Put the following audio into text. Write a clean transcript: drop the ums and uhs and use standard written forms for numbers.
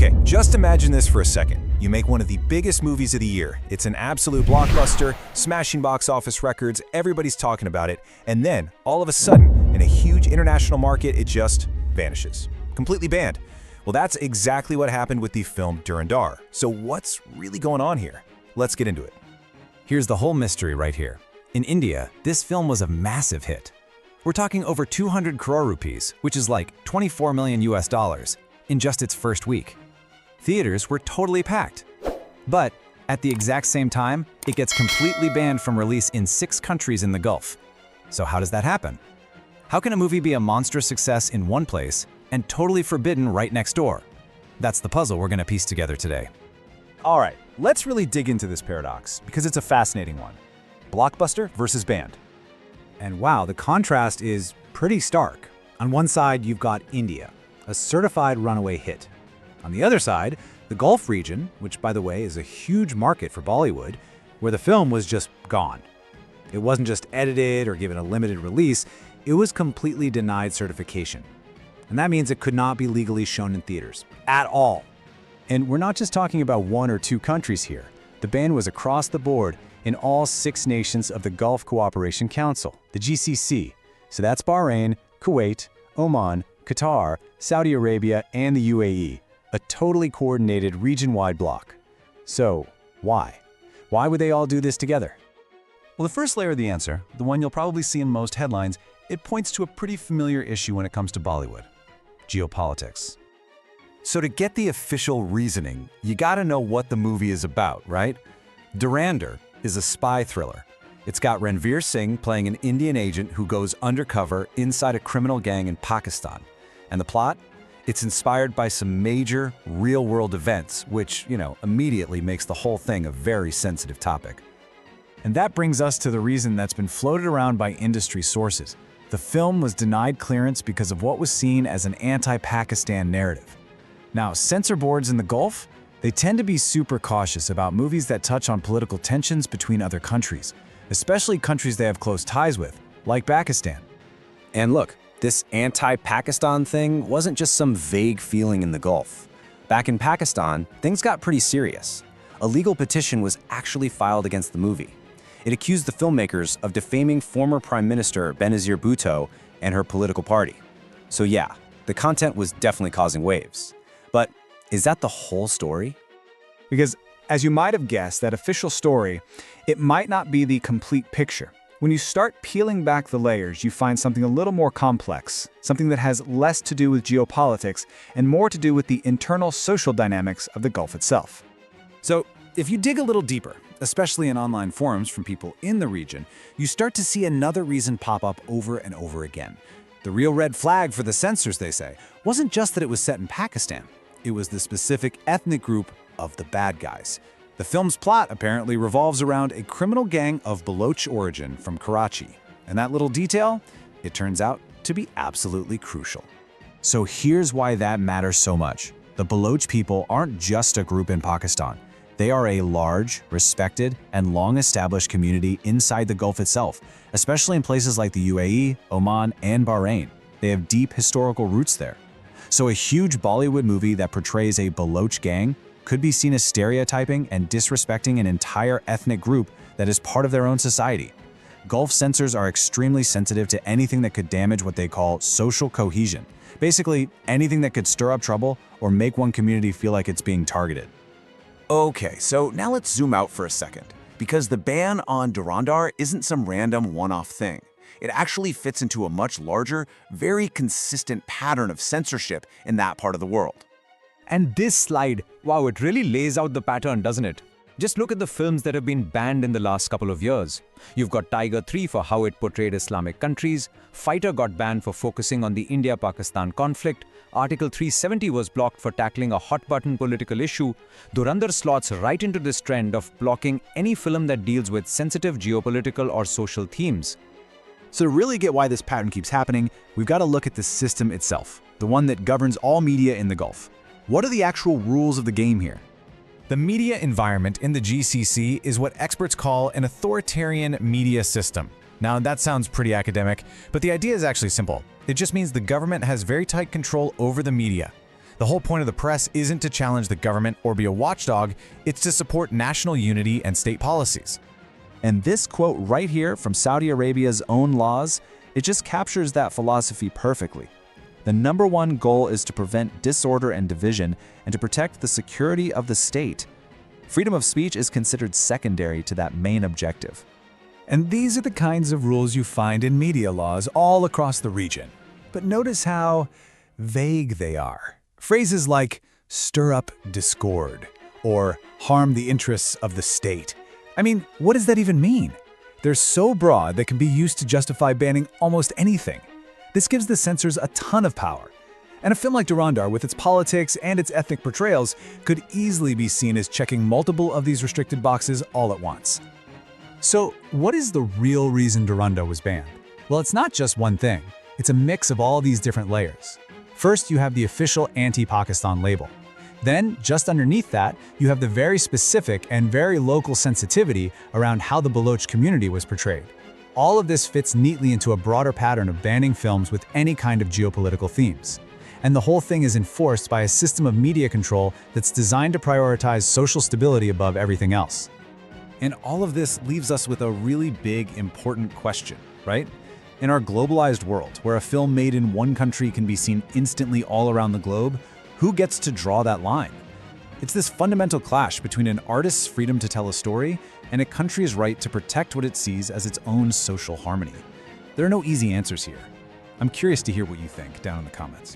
Okay, just imagine this for a second. You make one of the biggest movies of the year. It's an absolute blockbuster, smashing box office records, everybody's talking about it, and then, all of a sudden, in a huge international market, it just vanishes. Completely banned. Well, that's exactly what happened with the film Dhurandhar. So what's really going on here? Let's get into it. Here's the whole mystery right here. In India, this film was a massive hit. We're talking over 200 crore rupees, which is like 24 million US dollars, in just its first week. Theaters were totally packed. But at the exact same time, it gets completely banned from release in 6 countries in the Gulf. So how does that happen? How can a movie be a monstrous success in one place and totally forbidden right next door? That's the puzzle we're gonna piece together today. All right, let's really dig into this paradox, because it's a fascinating one. Blockbuster versus banned. And wow, the contrast is pretty stark. On one side, you've got India, a certified runaway hit. On the other side, the Gulf region, which by the way is a huge market for Bollywood, where the film was just gone. It wasn't just edited or given a limited release, it was completely denied certification. And that means it could not be legally shown in theaters, at all. And we're not just talking about 1 or 2 countries here. The ban was across the board in all 6 nations of the Gulf Cooperation Council, the GCC. So that's Bahrain, Kuwait, Oman, Qatar, Saudi Arabia, and the UAE, a totally coordinated region-wide bloc. So, why? Why would they all do this together? Well, the first layer of the answer, the one you'll probably see in most headlines, it points to a pretty familiar issue when it comes to Bollywood: geopolitics. So to get the official reasoning, you gotta know what the movie is about, right? Dhurandhar is a spy thriller. It's got Ranveer Singh playing an Indian agent who goes undercover inside a criminal gang in Pakistan. And the plot? It's inspired by some major, real-world events, which, immediately makes the whole thing a very sensitive topic. And that brings us to the reason that's been floated around by industry sources. The film was denied clearance because of what was seen as an anti-Pakistan narrative. Now, censor boards in the Gulf, they tend to be super cautious about movies that touch on political tensions between other countries, especially countries they have close ties with, like Pakistan. And look, this anti-Pakistan thing wasn't just some vague feeling in the Gulf. Back in Pakistan, things got pretty serious. A legal petition was actually filed against the movie. It accused the filmmakers of defaming former Prime Minister Benazir Bhutto and her political party. So yeah, the content was definitely causing waves. But is that the whole story? Because, as you might have guessed, that official story, it might not be the complete picture. When you start peeling back the layers, you find something a little more complex, something that has less to do with geopolitics and more to do with the internal social dynamics of the Gulf itself. So, if you dig a little deeper, especially in online forums from people in the region, you start to see another reason pop up over and over again. The real red flag for the censors, they say, wasn't just that it was set in Pakistan. It was the specific ethnic group of the bad guys. The film's plot apparently revolves around a criminal gang of Baloch origin from Karachi. And that little detail, it turns out to be absolutely crucial. So here's why that matters so much. The Baloch people aren't just a group in Pakistan. They are a large, respected, and long-established community inside the Gulf itself, especially in places like the UAE, Oman, and Bahrain. They have deep historical roots there. So a huge Bollywood movie that portrays a Baloch gang could be seen as stereotyping and disrespecting an entire ethnic group that is part of their own society. Gulf censors are extremely sensitive to anything that could damage what they call social cohesion. Basically, anything that could stir up trouble or make one community feel like it's being targeted. Okay, so now let's zoom out for a second, because the ban on Dhurandhar isn't some random one-off thing. It actually fits into a much larger, very consistent pattern of censorship in that part of the world. And this slide, wow, it really lays out the pattern, doesn't it? Just look at the films that have been banned in the last couple of years. You've got Tiger 3 for how it portrayed Islamic countries, Fighter got banned for focusing on the India-Pakistan conflict, Article 370 was blocked for tackling a hot-button political issue. Dhurandhar slots right into this trend of blocking any film that deals with sensitive geopolitical or social themes. So to really get why this pattern keeps happening, we've got to look at the system itself, the one that governs all media in the Gulf. What are the actual rules of the game here? The media environment in the GCC is what experts call an authoritarian media system. Now, that sounds pretty academic, but the idea is actually simple. It just means the government has very tight control over the media. The whole point of the press isn't to challenge the government or be a watchdog, it's to support national unity and state policies. And this quote right here from Saudi Arabia's own laws, it just captures that philosophy perfectly. The #1 goal is to prevent disorder and division and to protect the security of the state. Freedom of speech is considered secondary to that main objective. And these are the kinds of rules you find in media laws all across the region. But notice how vague they are. Phrases like stir up discord or harm the interests of the state. I mean, what does that even mean? They're so broad they can be used to justify banning almost anything. This gives the censors a ton of power. And a film like Dhurandhar, with its politics and its ethnic portrayals, could easily be seen as checking multiple of these restricted boxes all at once. So, what is the real reason Dhurandhar was banned? Well, it's not just one thing. It's a mix of all these different layers. First, you have the official anti-Pakistan label. Then, just underneath that, you have the very specific and very local sensitivity around how the Baloch community was portrayed. All of this fits neatly into a broader pattern of banning films with any kind of geopolitical themes. And the whole thing is enforced by a system of media control that's designed to prioritize social stability above everything else. And all of this leaves us with a really big, important question, right? In our globalized world, where a film made in one country can be seen instantly all around the globe, who gets to draw that line? It's this fundamental clash between an artist's freedom to tell a story and a country's right to protect what it sees as its own social harmony. There are no easy answers here. I'm curious to hear what you think down in the comments.